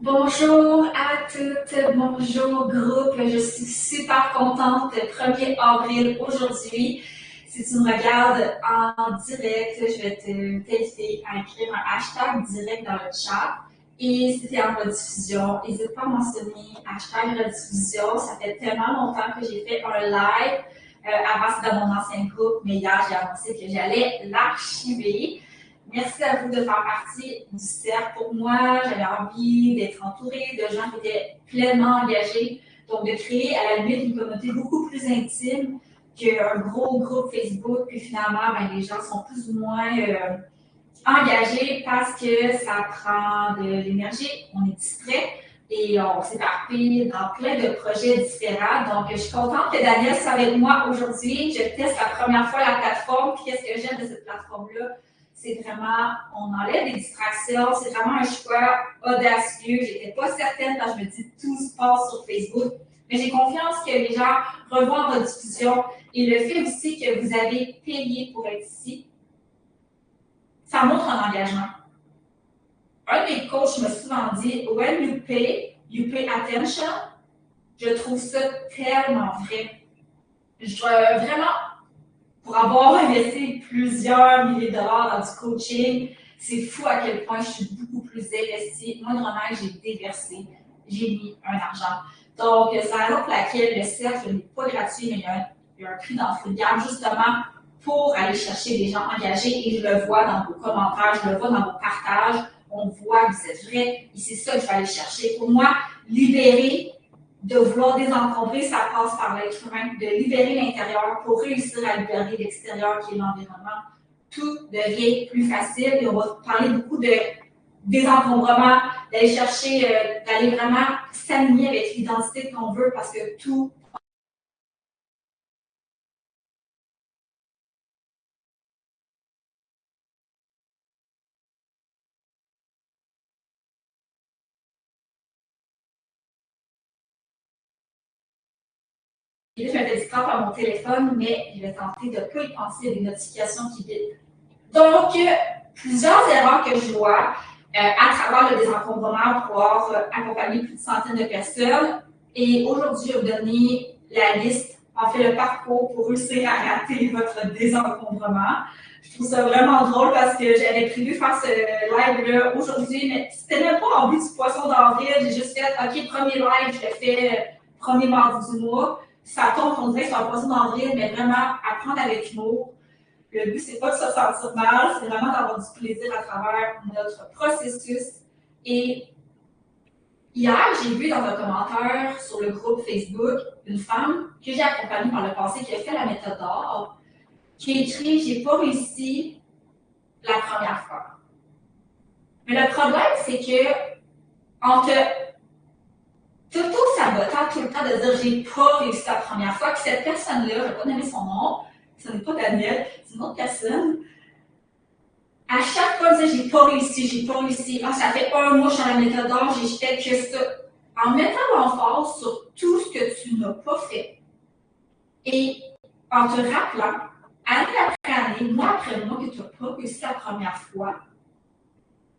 Bonjour à toutes, bonjour groupe, je suis super contente. 1er avril aujourd'hui. Si tu me regardes en direct, je vais t'inviter à écrire un hashtag direct dans le chat. Et si tu es en rediffusion, n'hésite pas à mentionner hashtag rediffusion. Ça fait tellement longtemps que j'ai fait un live. Avant, c'était dans mon ancien groupe, mais hier, j'ai annoncé que j'allais l'archiver. Merci à vous de faire partie du cercle. Pour moi, j'avais envie d'être entourée de gens qui étaient pleinement engagés. Donc, de créer à la limite une communauté beaucoup plus intime qu'un gros groupe Facebook. Puis finalement, ben, les gens sont plus ou moins engagés parce que ça prend de l'énergie, on est distrait et on s'éparpille dans plein de projets différents. Donc, je suis contente que Daniel soit avec moi aujourd'hui. Je teste la première fois la plateforme. Puis, qu'est-ce que j'aime de cette plateforme-là? C'est vraiment, on enlève les distractions, c'est vraiment un choix audacieux. J'étais pas certaine quand je me dis tout se passe sur Facebook, mais j'ai confiance que les gens revoient votre diffusion et le fait aussi que vous avez payé pour être ici, ça montre un engagement. Un de mes coachs m'a souvent dit, when you pay attention. Je trouve ça tellement vrai. Vraiment, pour avoir investi plusieurs milliers de dollars dans du coaching, c'est fou à quel point je suis beaucoup plus investie. Moi, normalement, j'ai déversé, j'ai mis un argent. Donc, c'est la raison pour laquelle le cercle n'est pas gratuit, mais il y a un prix d'entrée de gamme, justement, pour aller chercher des gens engagés. Et je le vois dans vos commentaires, je le vois dans vos partages. On voit que vous êtes vrai. Et c'est ça que je vais aller chercher. Pour moi, libérer de vouloir désencombrer, ça passe par l'être humain, de libérer l'intérieur pour réussir à libérer l'extérieur qui est l'environnement. Tout devient plus facile et on va parler beaucoup de désencombrement, d'aller chercher, d'aller vraiment s'aligner avec l'identité qu'on veut parce que tout et là, je m'avais dit par mon téléphone, mais je vais tenter de ne pas y penser à des notifications qui vibrent. Donc, plusieurs erreurs que je vois à travers le désencombrement pour pouvoir accompagner plus de centaines de personnes. Et aujourd'hui, je vais vous donner la liste, en fait, le parcours pour réussir à rater votre désencombrement. Je trouve ça vraiment drôle parce que j'avais prévu faire ce live-là aujourd'hui, mais c'était même pas en but du poisson d'avril. J'ai juste fait, OK, premier live, je le fais premier mardi du mois. Ça tombe, on dirait que c'est un poisson d'avril, mais vraiment apprendre avec humour. Le but, c'est pas de se sentir mal, c'est vraiment d'avoir du plaisir à travers notre processus. Et hier, j'ai vu dans un commentaire sur le groupe Facebook une femme que j'ai accompagnée par le passé qui a fait la méthode d'or, qui a écrit j'ai pas réussi la première fois. Mais le problème, c'est que en te sabotant tout le temps de dire j'ai pas réussi la première fois, que cette personne-là, je vais pas nommer son nom, ce n'est pas Daniel, c'est une autre personne, à chaque fois, je disais, j'ai pas réussi. Ah, ça fait un mois que je suis dans la méthode d'or, j'ai fait que ça. En mettant l'emphase sur tout ce que tu n'as pas fait et en te rappelant, année après année, mois après mois, que tu n'as pas réussi la première fois,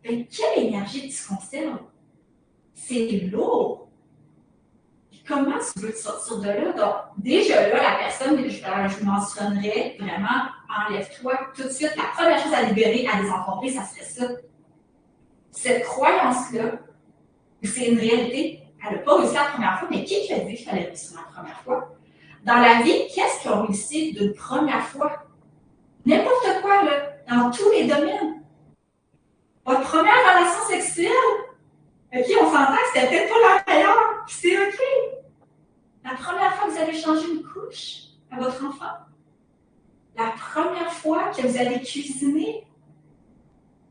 ben, quelle énergie tu conserves? C'est lourd. Comment tu veux te sortir de là? Donc, déjà là, la personne, je mentionnerais vraiment, enlève-toi tout de suite. La première chose à libérer, à désencombrer, ça serait ça. Cette croyance-là, c'est une réalité. Elle n'a pas réussi la première fois, mais qui t'a dit qu'il fallait réussir la première fois? Dans la vie, qu'est-ce qu'on réussit d'une première fois? N'importe quoi, là, dans tous les domaines. Votre première relation sexuelle, OK, on s'entend que c'était peut-être pas la meilleure, c'est OK. La première fois que vous avez changé une couche à votre enfant, la première fois que vous avez cuisiné,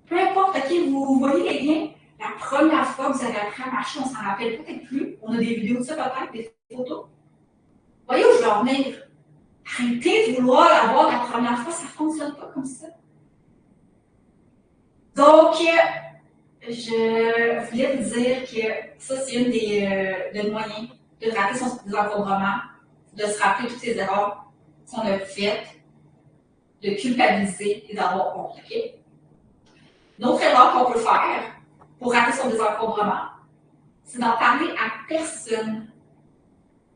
peu importe, OK, vous voyez les liens. La première fois que vous avez appris à marcher, on s'en rappelle peut-être plus. On a des vidéos de ça peut-être, des photos. Voyez où je veux en venir? Arrêtez de vouloir l'avoir la première fois, ça ne fonctionne pas comme ça. Donc, je voulais vous dire que ça, c'est une des moyens de rater son désencombrement, de se rappeler toutes ces erreurs qu'on a faites, de culpabiliser et d'avoir honte. Okay? Une autre erreur qu'on peut faire pour rater son désencombrement, c'est d'en parler à personne.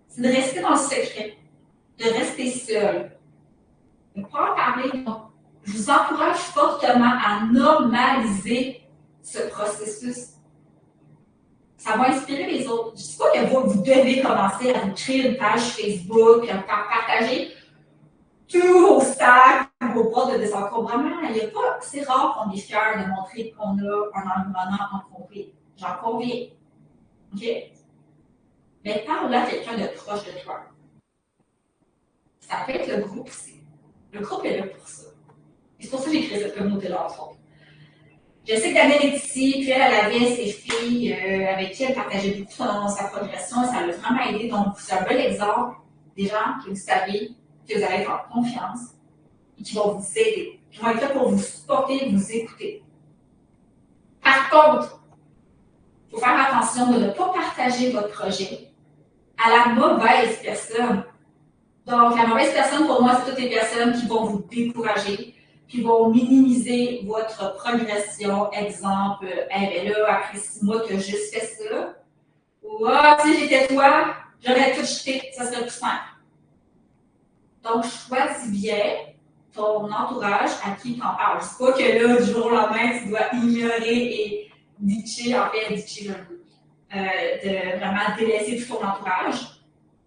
C'est de rester dans le secret, de rester seul. Ne pas en parler. Donc, je vous encourage fortement à normaliser ce processus. Ça va inspirer les autres. Je ne dis pas que vous devez commencer à vous créer une page Facebook, à partager tous vos stacks, vos postes de désencombrement. C'est rare qu'on est fier de montrer qu'on a un environnement encombré. J'en conviens. OK? Mais parle à quelqu'un de proche de toi. Ça peut être le groupe aussi. Le groupe est là pour ça. Et c'est pour ça que j'ai créé cette communauté-là, entre autres. Je sais que Danielle est ici, puis elle avait ses filles avec qui elle partageait beaucoup sa progression et ça l'a vraiment aidé. Donc, c'est un bel exemple des gens que vous savez que vous allez être en confiance et qui vont vous aider, qui vont être là pour vous supporter, vous écouter. Par contre, il faut faire attention de ne pas partager votre projet à la mauvaise personne. Donc, la mauvaise personne, pour moi, c'est toutes les personnes qui vont vous décourager, qui vont minimiser votre progression. Exemple, ben là, après 6 mois, tu as juste fait ça. Ou, si j'étais toi, j'aurais tout jeté, ça serait plus simple. Donc, choisis bien ton entourage à qui tu en parles. Je ne dis pas que là, du jour au lendemain, tu dois ignorer et ditcher, de vraiment délaisser tout ton entourage.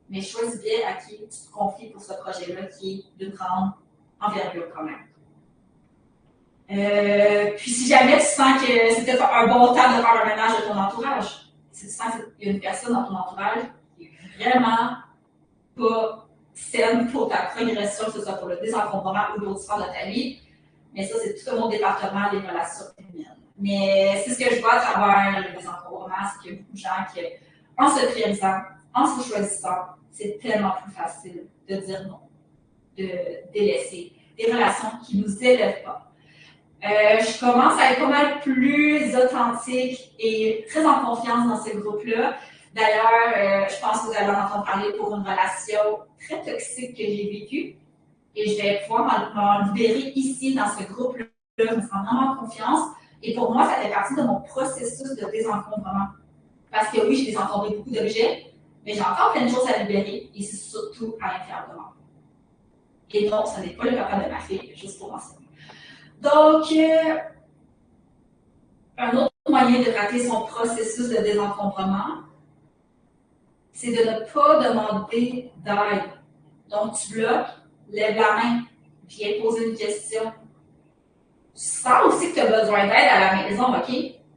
Mais choisis bien à qui tu te confies pour ce projet-là qui est d'une grande envergure quand même. Puis si jamais tu sens que c'est peut-être un bon temps de faire le ménage de ton entourage, si tu sens qu'il y a une personne dans ton entourage qui est vraiment pas saine pour ta progression, que ce soit pour le désencombrement ou d'autres sphères de ta vie, mais ça, c'est tout mon département des relations humaines. Mais c'est ce que je vois à travers le désencombrement, c'est qu'il y a beaucoup de gens qui, en se priorisant, en se choisissant, c'est tellement plus facile de dire non, de délaisser des relations qui ne nous élèvent pas. Je commence à être pas mal plus authentique et très en confiance dans ce groupe-là. D'ailleurs, je pense que vous allez en entendre parler pour une relation très toxique que j'ai vécue. Et je vais pouvoir m'en libérer ici, dans ce groupe-là. Je me sens vraiment en confiance. Et pour moi, ça fait partie de mon processus de désencombrement. Parce que oui, j'ai désencombré beaucoup d'objets, mais j'ai encore plein de choses à libérer. Et c'est surtout à l'intérieur de moi. Et non, ce n'est pas le papa de ma fille, juste pour mentionner. Donc, un autre moyen de rater son processus de désencombrement, c'est de ne pas demander d'aide. Donc, tu bloques, lève la main, viens poser une question. Tu sens aussi que tu as besoin d'aide à la maison, OK?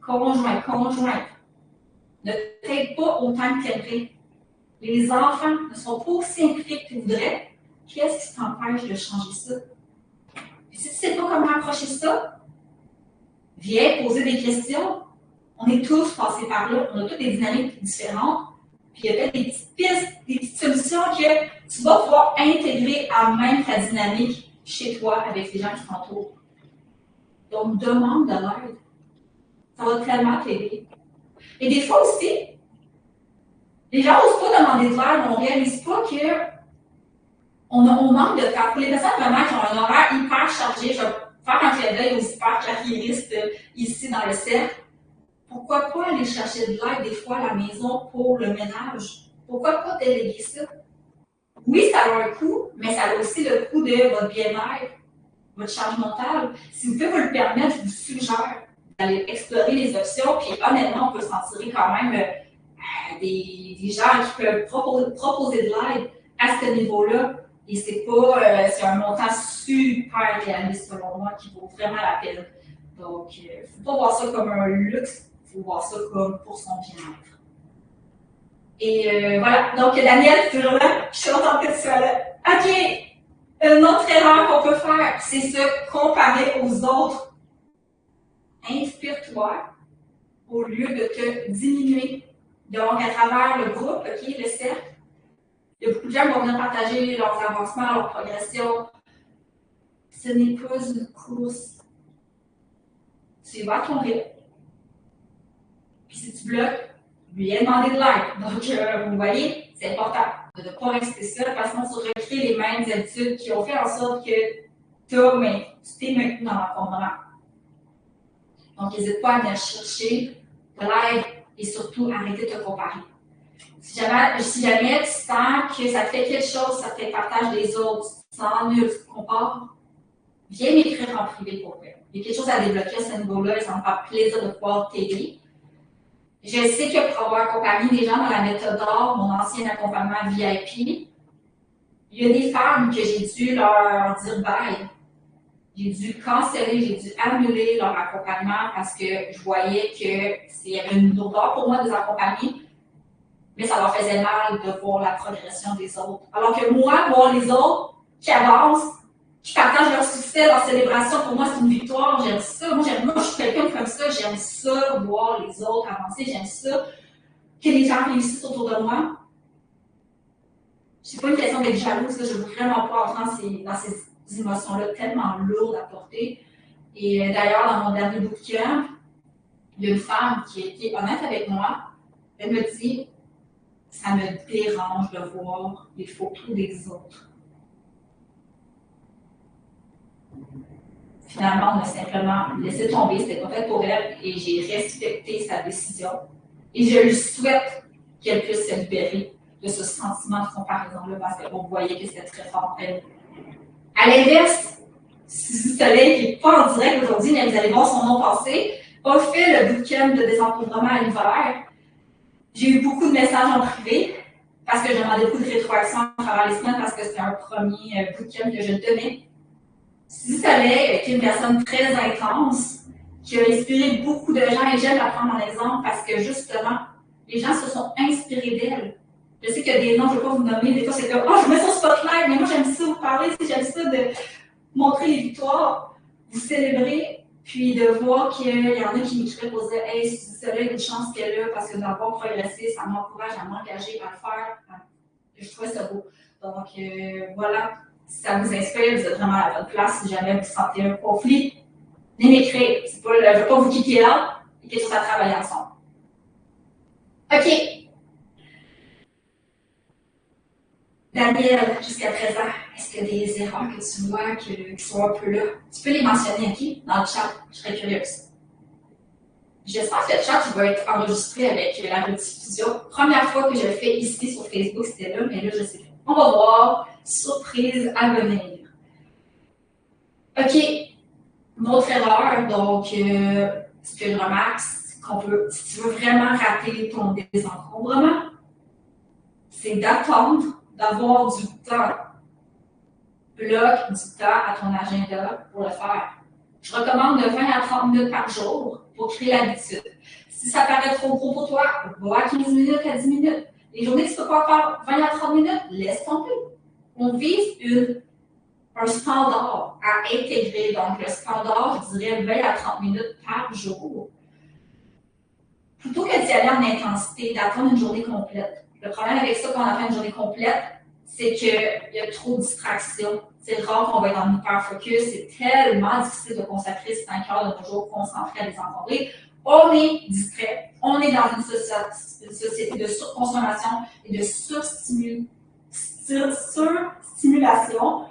Conjointe. Ne t'aide pas autant que tu aimerais. Les enfants ne sont pas aussi impliqués que tu voudrais. Qu'est-ce qui t'empêche de changer ça? Et si tu ne sais pas comment approcher ça, viens poser des questions. On est tous passés par là. On a toutes des dynamiques différentes. Puis il y a peut-être des petites pistes, des petites solutions que tu vas pouvoir intégrer à même ta dynamique chez toi avec les gens qui t'entourent. Donc, demande de l'aide. Ça va tellement t'aider. Et des fois aussi, les gens n'osent pas demander de l'aide, on ne réalise pas qu'on manque de temps. Pour les personnes vraiment qui ont un horaire hyper chargé, je vais faire un clin d'œil aux hyper-carriéristes ici dans le cercle. Pourquoi pas aller chercher de l'aide des fois à la maison pour le ménage? Pourquoi pas déléguer ça? Oui, ça a un coût, mais ça a aussi le coût de votre bien-être, votre charge mentale. Si vous pouvez vous le permettre, je vous suggère d'aller explorer les options. Puis honnêtement, on peut s'en tirer quand même des gens qui peuvent proposer de l'aide à ce niveau-là. Et c'est un montant super réaliste selon moi qui vaut vraiment la peine. Donc, il ne faut pas voir ça comme un luxe, il faut voir ça comme pour son bien-être. Et voilà. Donc, Daniel, tu es toujours là? Je suis contente que tu sois là. OK. Une autre erreur qu'on peut faire, c'est se comparer aux autres. Inspire-toi au lieu de te diminuer. Donc, à travers le groupe, OK, le cercle, il y a beaucoup de gens qui vont venir partager leurs avancements, leurs progressions. Ce n'est pas une course. Tu vas à ton rythme. Puis si tu bloques, lui a demandé de l'aide. Donc, vous voyez, c'est important de ne pas rester seul parce qu'on se recrée les mêmes habitudes qui ont fait en sorte que tu t'es maintenu dans l'encombrement. Donc, n'hésite pas à venir chercher de l'aide et surtout, arrêtez de te comparer. Si jamais tu sens que ça te fait quelque chose, ça te fait partage des autres, tu te sens nul, tu te compares, viens m'écrire en privé pour vrai. Il y a quelque chose à débloquer à ce niveau-là et ça me fait plaisir de pouvoir t'aider. Je sais que pour avoir accompagné des gens dans la méthode d'or, mon ancien accompagnement VIP, il y a des femmes que j'ai dû leur dire bye. J'ai dû canceller, j'ai dû annuler leur accompagnement parce que je voyais qu'il y avait une lourdeur pour moi de les accompagner, mais ça leur faisait mal de voir la progression des autres. Alors que moi, voir les autres qui avancent, qui partagent leur succès, leur célébration, pour moi, c'est une victoire. J'aime ça. Moi, je suis quelqu'un comme ça. J'aime ça, voir les autres avancer. J'aime ça, que les gens réussissent autour de moi. C'est pas une question d'être jalouse. Là. Je veux vraiment pas entrer dans ces émotions-là tellement lourdes à porter. Et d'ailleurs, dans mon dernier bootcamp, il y a une femme qui a été honnête avec moi. Elle me dit, ça me dérange de voir les photos des autres. Finalement, on a simplement laissé tomber, c'était pas fait pour elle et j'ai respecté sa décision. Et je lui souhaite qu'elle puisse se libérer de ce sentiment de comparaison-là parce qu'on voyait que c'était très fort pour elle. À l'inverse, Suzy Soleil, qui n'est pas en direct aujourd'hui, mais vous allez voir son nom passer, a fait le bootcamp de désencombrement à l'hiver. J'ai eu beaucoup de messages en privé parce que j'ai demandé beaucoup de rétroaction à travers les semaines parce que c'était un premier bootcamp que je tenais. Suzy Soleil est une personne très intense qui a inspiré beaucoup de gens et j'aime la prendre en exemple parce que justement, les gens se sont inspirés d'elle. Je sais qu'il y a des noms, je ne vais pas vous nommer, des fois c'est comme « Oh, je mets ça au spotlight, mais moi j'aime ça vous parler, j'aime ça de montrer les victoires, vous célébrer, puis de voir qu'il y en a qui m'écrivaient pour dire « Hey, Suzy Soleil, une chance qu'elle a parce que d'avoir progressé, ça m'encourage à m'engager, à le faire. » Je trouvais ça beau. Donc voilà. Si ça vous inspire, vous êtes vraiment à la bonne place. Si jamais vous sentez un conflit, venez m'écrire. Je ne vais pas vous kicker là. Il y a quelque chose à travailler ensemble. OK. Daniel, jusqu'à présent, est-ce qu'il y a des erreurs que tu vois qui sont un peu là? Tu peux les mentionner aquí dans le chat. Je serais curieuse. J'espère que le chat va être enregistré avec la rediffusion. Première fois que je le fais ici sur Facebook, c'était là, mais là, je sais pas. On va voir. Surprise à venir. OK. Une autre erreur, donc, ce que je remarque, c'est qu'on peut, si tu veux vraiment rater ton désencombrement, c'est d'attendre d'avoir du temps. Bloque du temps à ton agenda pour le faire. Je recommande de 20 à 30 minutes par jour pour créer l'habitude. Si ça paraît trop gros pour toi, va à 15 minutes à 10 minutes. Les journées que tu ne peux pas faire 20 à 30 minutes, laisse tomber. On vise un standard à intégrer. Donc, le standard, je dirais 20 à 30 minutes par jour. Plutôt que d'y aller en intensité, d'attendre une journée complète. Le problème avec ça, quand on attend une journée complète, c'est qu'il y a trop de distractions. C'est rare qu'on va être en hyper-focus. C'est tellement difficile de consacrer 5 heures de nos jours concentrés à désencombrer. On est distrait. On est dans une société de surconsommation et de surstimulation.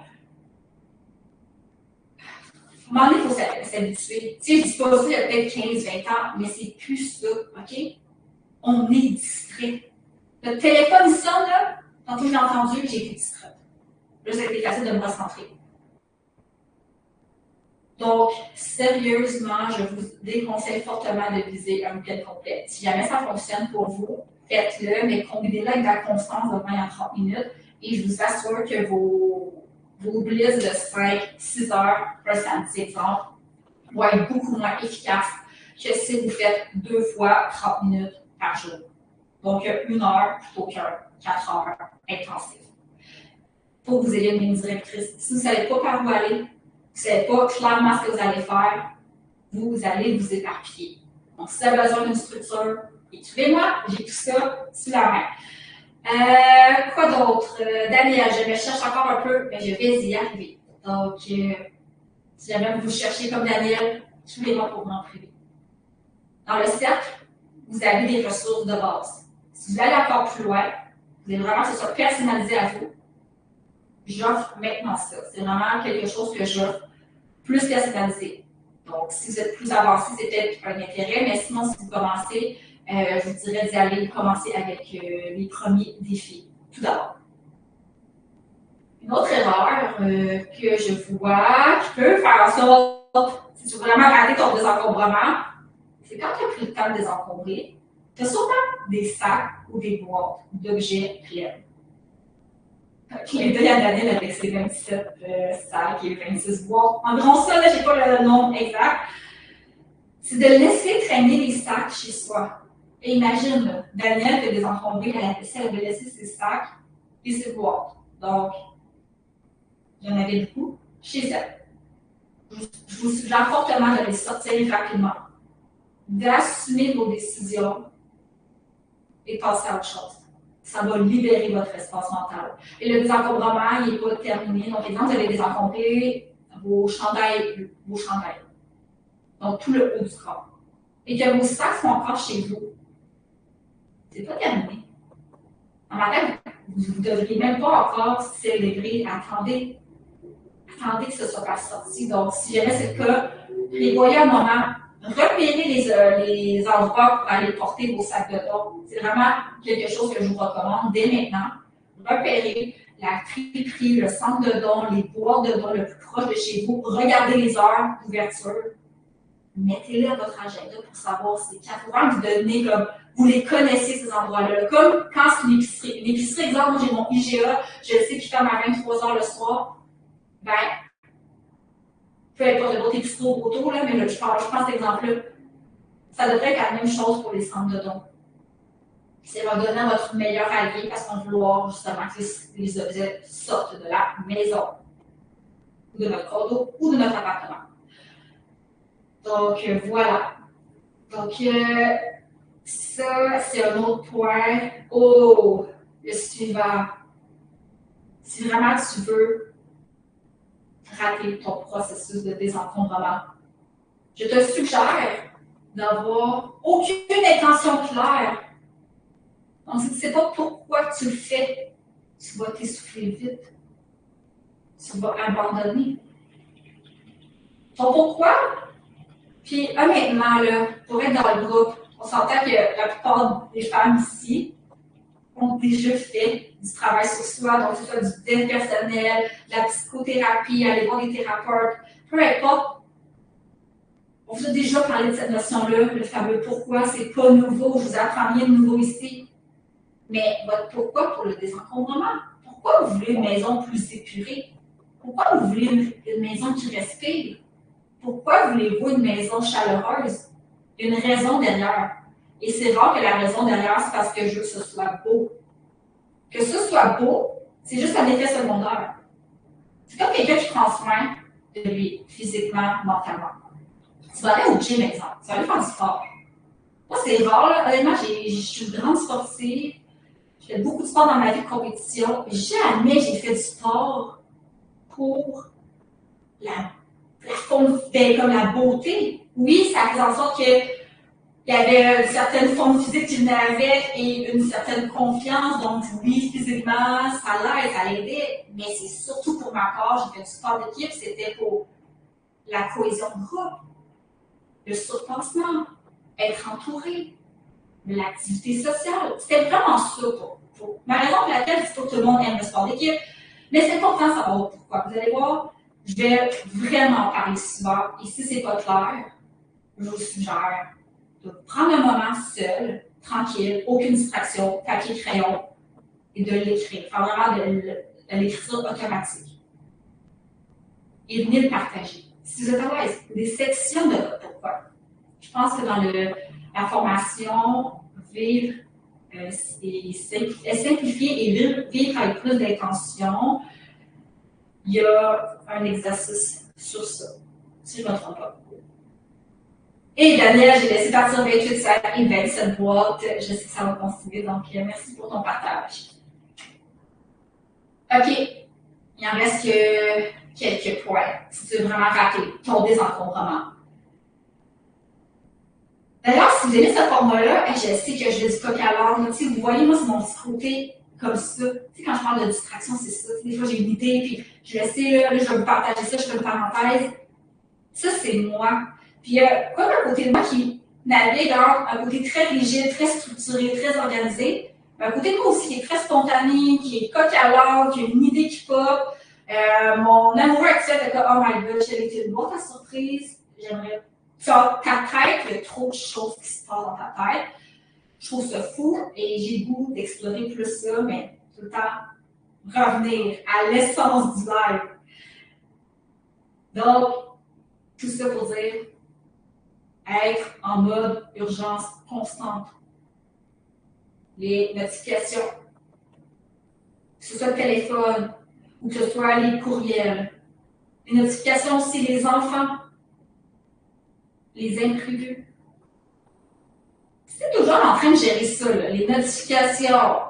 À un moment donné, il faut s'habituer. Tu sais, je dis pas ça il y a peut-être 15-20 ans, mais c'est plus ça, OK? On est distrait. Le téléphone sonne, là. Tantôt, j'ai entendu, j'ai été distraite. Là, ça a été facile de me recentrer. Donc, sérieusement, je vous déconseille fortement de viser un week-end complet. Si jamais ça fonctionne pour vous, faites-le, mais combinez-le avec de la constance de 20 à 30 minutes et je vous assure que vos bliss de 5-6 heures, un samedi exemple, vont être beaucoup moins efficaces que si vous faites 2 fois 30 minutes par jour. Donc, 1 heure plutôt que 4 heures intensives. Il faut que vous ayez une ligne directrice. Si vous ne savez pas par où aller, vous ne savez pas clairement ce que vous allez faire, vous allez vous éparpiller. Donc, si vous avez besoin d'une structure, écrivez-moi, j'ai tout ça sous la main. Quoi d'autre? Daniel, je me cherche encore un peu, mais je vais y arriver. Donc, si jamais vous cherchez comme Daniel, écrivez-moi pour m'en priver. Dans le cercle, vous avez des ressources de base. Si vous allez encore plus loin, vous voulez vraiment que ce soit personnalisé à vous, j'offre maintenant ça. C'est vraiment quelque chose que j'offre plus personnalisé. Donc, si vous êtes plus avancé, c'est peut-être un intérêt, mais sinon, si vous commencez, je vous dirais d'y aller commencer avec les premiers défis, tout d'abord. Une autre erreur que je vois qui peut faire en sorte, si tu veux vraiment rater ton désencombrement, c'est quand tu as pris le temps de désencombrer, tu as souvent des sacs ou des boîtes d'objets pleines. Clin d'œil à Daniel avec ses 27 sacs et 26 boîtes. Environ ça, je n'ai pas le nombre exact. C'est de laisser traîner les sacs chez soi. Et imagine, Daniel fait désencombrer la vaisselle, elle avait laissé ses sacs et ses boîtes. Donc, j'en avais beaucoup chez elle. Je vous suggère fortement de les sortir rapidement, d'assumer vos décisions et passer à autre chose. Ça va libérer votre espace mental. Et le désencombrement, il n'est pas terminé. Donc, exemple, vous allez désencombrer vos chandails. Donc, tout le haut du corps. Et que vos sacs sont encore chez vous. C'est pas terminé. En ma tête, vous ne devriez même pas encore célébrer. Attendez que ce soit pas sorti. Donc, si jamais c'est le cas, prévoyez un moment. Repérez les endroits pour aller porter vos sacs de dos. C'est vraiment quelque chose que je vous recommande dès maintenant. Repérez la triperie, le centre de don, les boîtes de don le plus proche de chez vous. Regardez les heures d'ouverture. Mettez-les à votre agenda pour savoir c'est quand. Faut vraiment vous donner comme vous les connaissez ces endroits-là. Comme quand c'est une épicerie. Une épicerie, exemple, moi j'ai mon IGA, je sais qu'il ferme à 23h le soir. Ben, peu importe votre épicerie au poteau, là, mais là, je pense à cet exemple-là. Ça devrait être la même chose pour les centres de dons. C'est leur donner votre meilleur allié parce qu'on veut vouloir justement que les objets sortent de la maison, ou de notre condo, ou de notre appartement. Donc, voilà. Donc, ça, c'est un autre point. Oh, le suivant. Si vraiment tu veux rater ton processus de désencombrement, je te suggère d'avoir aucune intention claire. Donc, si tu ne sais pas pourquoi tu le fais, tu vas t'essouffler vite. Tu vas abandonner. Ton pourquoi? Puis, honnêtement, là, pour être dans le groupe, on s'entend que la plupart des femmes ici ont déjà fait du travail sur soi, donc que ce soit du dev personnel, de la psychothérapie, aller voir des thérapeutes, peu importe. On vous a déjà parlé de cette notion-là, le fameux pourquoi, c'est pas nouveau, je vous apprends rien de nouveau ici. Mais votre pourquoi pour le désencombrement? Pourquoi vous voulez une maison plus épurée? Pourquoi vous voulez une maison qui respire? Pourquoi voulez-vous une maison chaleureuse? Une raison derrière. Et c'est rare que la raison derrière, c'est parce que je veux que ce soit beau. Que ce soit beau, c'est juste un effet secondaire. C'est comme quelqu'un qui prend soin de lui, physiquement, mentalement. Tu vas aller au gym, exemple. Tu vas aller faire du sport. Moi, c'est rare, là. Honnêtement, je suis une grande sportive. J'ai fait beaucoup de sport dans ma vie de compétition. Jamais j'ai fait du sport pour la forme, comme la beauté. Oui, ça faisait en sorte qu'il y avait une certaine forme physique qu'il venait avec et une certaine confiance. Donc, oui, physiquement, ça l'aide, ça l'aidait. Mais c'est surtout pour ma part, j'ai fait du sport d'équipe, c'était pour la cohésion de groupe, le surpassement, être entouré, l'activité sociale. C'était vraiment ça pour ma raison pour laquelle c'est pour que tout le monde aime le sport d'équipe. Mais c'est important de savoir pourquoi. Vous allez voir, je vais vraiment en parler souvent. Et si ce n'est pas clair, je vous suggère de prendre un moment seul, tranquille, aucune distraction, papier, crayon, et de l'écrire. Faire vraiment de l'écriture automatique. Et venez le partager. Si vous êtes à l'aise, des sections de votre pourquoi. Je pense que dans la formation, vivre et simplifier et vivre avec plus d'intention, il y a un exercice sur ça, si je ne me trompe pas. Et Daniel, j'ai laissé partir 28 sacs et 27 boîtes. Je sais que ça va continuer, donc merci pour ton partage. OK, il en reste que quelques points, si tu veux vraiment rater ton désencombrement. D'ailleurs, si vous aimez ce format-là, je sais que je vais du coq à l'âne. Vous voyez, moi, c'est mon petit côté comme ça. Quand je parle de distraction, c'est ça. Des fois, j'ai une idée, puis je le sais, là, je vais vous partager ça, je fais une parenthèse. Ça, c'est moi. Puis, comme un côté de moi qui navigue entre un côté très rigide, très structuré, très organisé, mais un côté aussi qui est très spontané, qui est coq à l'âne, qui a une idée qui pop. Mon amoureux actuel était comme, oh my god, j'ai été une boîte à surprise, j'aimerais. Ta tête, il y a trop de choses qui se passent dans ta tête. Je trouve ça fou et j'ai le goût d'explorer plus ça, mais tout le temps revenir à l'essence du live. Donc, tout ça pour dire être en mode urgence constante. Les notifications, que ce soit le téléphone ou que ce soit les courriels. Les notifications aussi, les enfants, les imprévus. C'est toujours en train de gérer ça, là. Les notifications,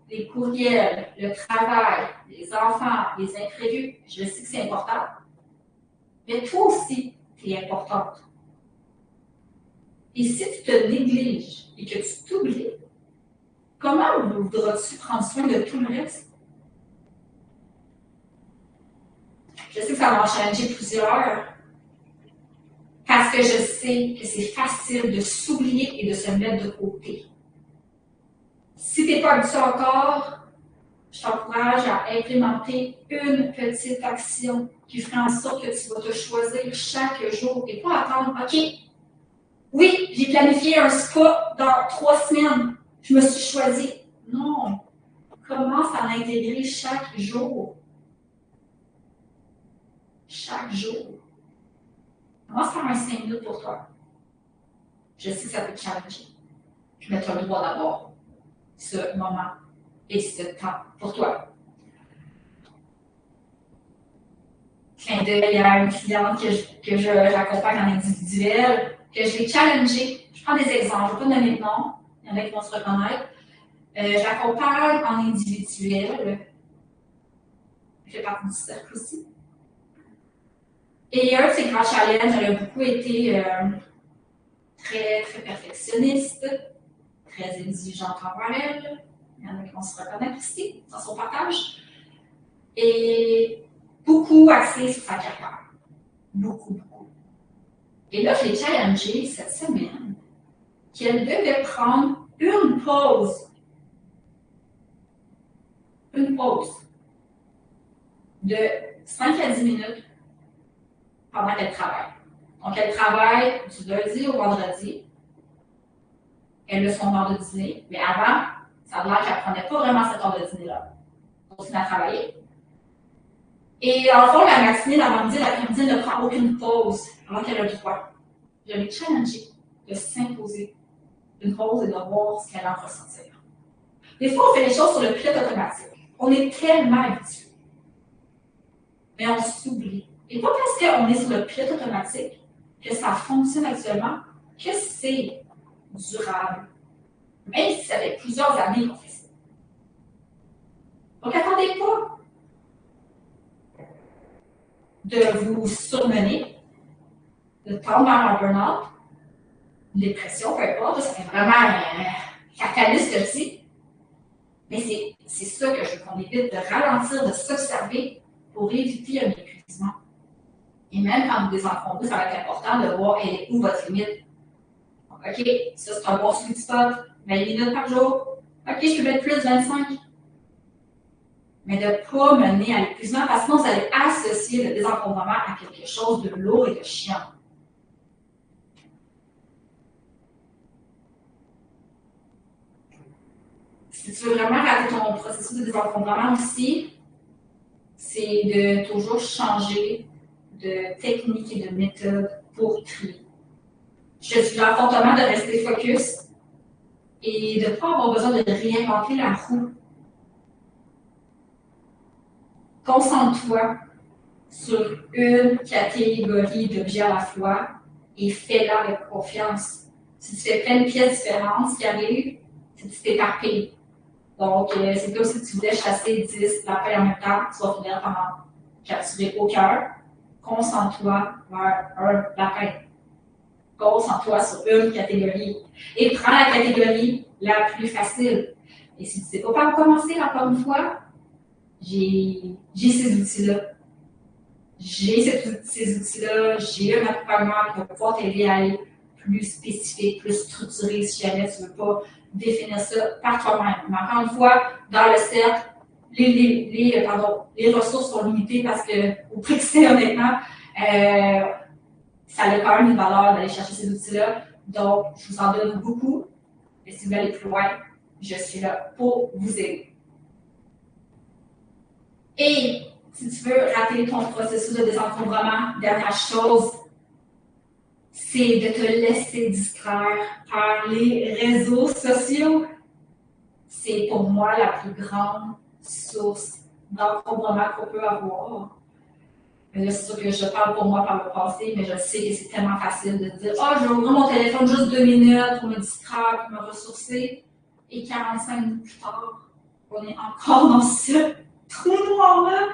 les courriels, le travail, les enfants, les imprévus. Je sais que c'est important, mais toi aussi, tu es importante. Et si tu te négliges et que tu t'oublies, comment voudras-tu prendre soin de tout le reste? Je sais que ça va en changer plusieurs, parce que je sais que c'est facile de s'oublier et de se mettre de côté. Si tu n'es pas habitué encore, je t'encourage à implémenter une petite action qui fera en sorte que tu vas te choisir chaque jour et pas attendre, OK, oui, j'ai planifié un spa dans 3 semaines, je me suis choisi. Non, commence à l'intégrer chaque jour. Chaque jour. Commence par un 5 minutes pour toi. Je sais que ça peut te challenger, mais tu as le droit d'avoir ce moment et ce temps pour toi. Clin d'œil à une cliente que j'accompagne en individuel, que je vais challenger. Je prends des exemples, je ne vais pas nommer de nom, il y en a qui vont se reconnaître. J'accompagne en individuel. Je fais partie du cercle aussi. Et un de ces grands challenges, elle a beaucoup été très, très perfectionniste, très exigeante envers elle. Il y en a qui vont se reconnaître aussi dans son partage. Et beaucoup axé sur sa carrière. Beaucoup, beaucoup. Et là, je l'ai challengée cette semaine qu'elle devait prendre une pause. Une pause de 5 à 10 minutes pendant qu'elle travaille. Donc, elle travaille du lundi au vendredi. Elle a son heure de dîner, mais avant, ça a l'air qu'elle ne prenait pas vraiment cette heure de dîner-là. Elle continue à travailler. Et en fond, la matinée, l'avant-midi, l'après-midi, elle ne prend aucune pause avant qu'elle ait le droit. Je l'ai challengée de s'imposer une pause et de voir ce qu'elle en ressentir. Des fois, on fait les choses sur le pilote automatique. On est tellement habitué. Mais on s'oublie. Et pas parce qu'on est sur le pilote automatique que ça fonctionne actuellement, que c'est durable. Même si ça fait plusieurs années qu'on fait ça. Donc, attendez pas de vous surmener, de tomber dans un burn-out, une dépression, peu importe, ça fait vraiment catalyse que je dis. Mais c'est ça que je veux qu'on évite, de ralentir, de s'observer pour éviter un épuisement. Et même quand vous désencombrez, ça va être important de voir elle est où votre limite. Donc, OK, ça c'est un bon sweet spot, 20 minutes par jour. OK, je peux mettre plus 25. Mais de ne pas mener à l'épuisement, parce que sinon, vous allez associer le désencombrement à quelque chose de lourd et de chiant. Si tu veux vraiment rater ton processus de désencombrement aussi, c'est de toujours changer de technique et de méthode pour trier. Je te suggère fortement de rester focus et de ne pas avoir besoin de réinventer la roue. Concentre-toi sur une catégorie d'objets à la fois et fais-la avec confiance. Si tu fais plein de pièces différentes, ce qui arrive, c'est que tu t'éparpilles. Donc, c'est comme si tu voulais chasser 10 lapins en même temps, tu vas finir par en capturer aucun. Concentre-toi vers un lapin. Concentre-toi sur une catégorie. Et prends la catégorie la plus facile. Et si tu ne sais pas par où commencer, encore une fois, j'ai ces outils-là. J'ai ces outils-là, j'ai un accompagnement qui va pouvoir t'aider à aller plus spécifique, plus structuré si jamais tu ne veux pas définir ça par toi-même. Mais encore une fois, dans le cercle, les ressources sont limitées parce que, au prix que c'est honnêtement, ça a quand même une valeur d'aller chercher ces outils-là. Donc, je vous en donne beaucoup. Et si vous voulez aller plus loin, je suis là pour vous aider. Et si tu veux rater ton processus de désencombrement, dernière chose, c'est de te laisser distraire par les réseaux sociaux. C'est pour moi la plus grande source d'encombrement qu'on peut avoir. Là, c'est sûr que je parle pour moi par le passé, mais je sais que c'est tellement facile de dire « Ah, je vais ouvrir mon téléphone juste 2 minutes pour me distraire, pour me ressourcer. » Et 45 minutes plus tard, on est encore dans ce trou noir-là.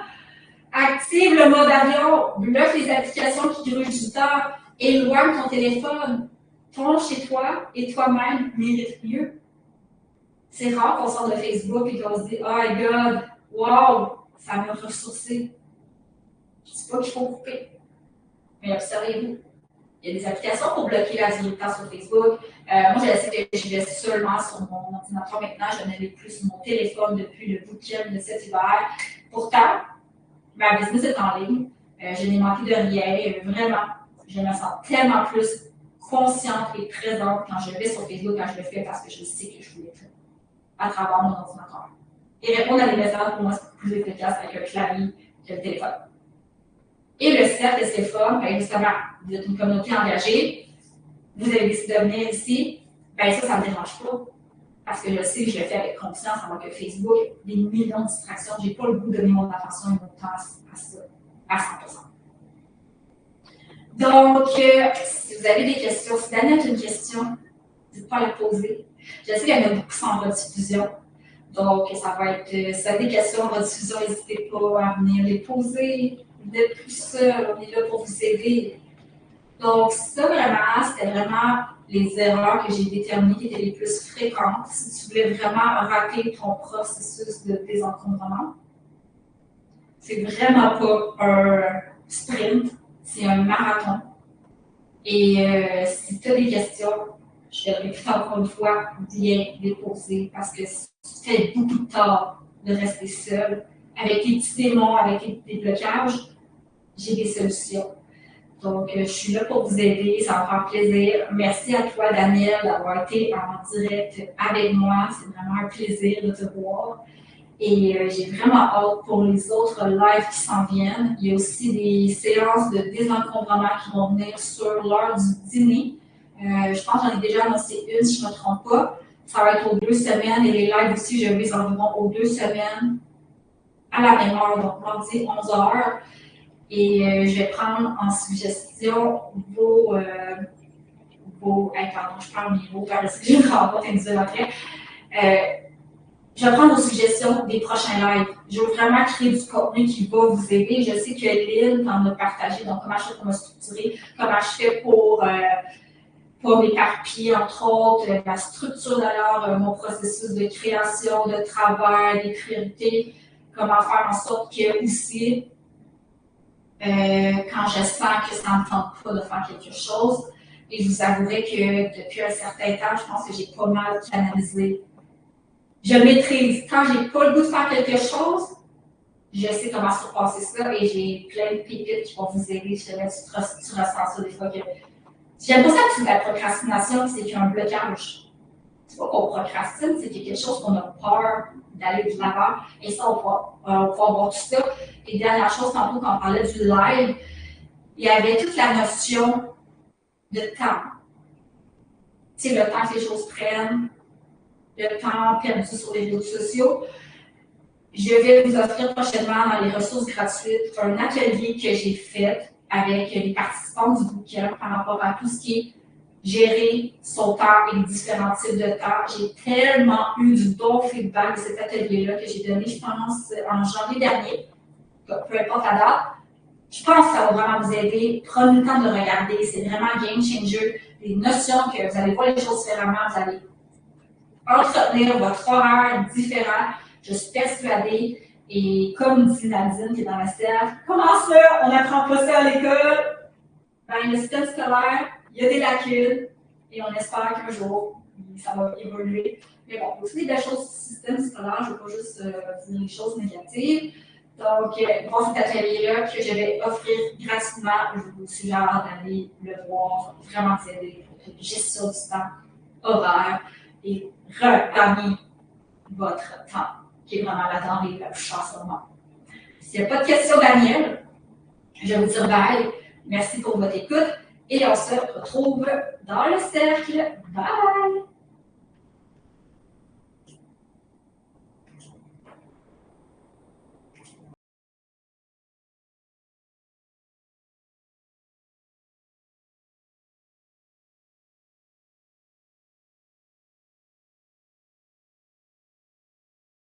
Active le mode avion, bloque les applications qui grugent du temps, éloigne ton téléphone. Ton chez toi et toi-même mérite mieux. C'est rare qu'on sort de Facebook et qu'on se dit « Oh my God, wow, ça m'a ressourcé. » Je ne dis pas qu'il faut couper, mais observez-vous. Il y a des applications pour bloquer la durée de temps sur Facebook. Moi, je sais que je vais seulement sur mon ordinateur maintenant. Je ne l'ai plus sur mon téléphone depuis le week-end de cet hiver. Pourtant, ma business est en ligne. Je n'ai manqué de rien. Vraiment, je me sens tellement plus consciente et présente quand je vais sur Facebook, quand je le fais parce que je sais que je voulais faire à travers mon ordinateur. Et répondre à des messages, pour moi, c'est beaucoup plus efficace avec un clavier que le téléphone. Et le cercle, c'est fun. Justement, vous êtes une communauté engagée. Vous avez décidé de venir ici. Bien, ça ne me dérange pas. Parce que je sais que je le fais avec confiance, alors que Facebook, des millions de distractions. Je n'ai pas le goût de donner mon attention et mon temps à ça, à 100%. Donc, si vous avez des questions, si Daniel a une question, n'hésitez pas à la poser. Je sais qu'il y en a beaucoup qui sont en rediffusion. Donc, ça va être, si vous avez des questions en rediffusion, n'hésitez pas à venir les poser. Vous n'êtes plus seul, on est là pour vous aider. Donc, ça vraiment, c'était vraiment les erreurs que j'ai déterminées qui étaient les plus fréquentes si tu voulais vraiment rater ton processus de désencombrement. C'est vraiment pas un sprint, c'est un marathon. Et si tu as des questions, je vais répéter encore une fois, viens les poser parce que tu fais beaucoup de tort de rester seul. Avec les petits démons, avec des blocages, j'ai des solutions. Donc, je suis là pour vous aider, ça va me faire plaisir. Merci à toi, Daniel, d'avoir été en direct avec moi. C'est vraiment un plaisir de te voir. Et j'ai vraiment hâte pour les autres lives qui s'en viennent. Il y a aussi des séances de désencombrement qui vont venir sur l'heure du dîner. Je pense que j'en ai déjà annoncé une, si je ne me trompe pas. Ça va être aux 2 semaines et les lives aussi, je vais environ aux 2 semaines à la même heure, donc mardi 11h. Et je vais prendre en suggestion vos pardon, je parle mes mots parce que je me rencontre individuellement après. Je vais prendre vos suggestions des prochains lives. Je veux vraiment créer du contenu qui va vous aider. Je sais que Lynn t'en a partagé, donc comment je fais pour me structurer, comment je fais pour m'éparpiller, entre autres, la structure d'ailleurs, mon processus de création, de travail, des priorités, comment faire en sorte que aussi, quand je sens que ça ne me tente pas de faire quelque chose, et je vous avouerai que depuis un certain temps, je pense que j'ai pas mal canalisé. Je maîtrise. Quand j'ai pas le goût de faire quelque chose, je sais comment surpasser ça et j'ai plein de pépites qui vont vous aider. Je te laisse, tu ressens ça des fois que. J'aime pas ça que c'est de la procrastination, c'est qu'il y a un blocage. C'est pas qu'on procrastine, c'est qu'il y a quelque chose qu'on a peur d'aller de l'avant. Et ça, on va pouvoir voir tout ça. Et dernière chose, tantôt, quand on parlait du live, il y avait toute la notion de temps. Tu sais, le temps que les choses prennent, le temps perdu sur les réseaux sociaux. Je vais vous offrir prochainement dans les ressources gratuites un atelier que j'ai fait avec les participants du bootcamp par rapport à tout ce qui est gérer son temps et les différents types de temps. J'ai tellement eu du bon feedback de cet atelier-là que j'ai donné, je pense, en janvier dernier, peu importe la date. Je pense que ça va vraiment vous aider. Prenez le temps de le regarder. C'est vraiment game changer. Des notions que vous allez voir les choses différemment, vous allez entretenir votre horaire différent. Je suis persuadée. Et comme dit Nadine qui est dans la salle, comment ça, on n'apprend pas ça à l'école? Dans le système scolaire, il y a des lacunes. et on espère qu'un jour, ça va évoluer. Mais bon, il y a aussi des belles choses du système scolaire, je ne veux pas juste vous dire des choses négatives. Donc, voir cet atelier-là que je vais offrir gratuitement, je vous suggère d'aller le voir, ça va vraiment t'aider pour la gestion du temps, horaire, et regagner votre temps, qui est vraiment la denrée la plus chère en ce moment. S'il n'y a pas de questions, Daniel, je vais vous dire bye. Merci pour votre écoute et on se retrouve dans le cercle. Bye!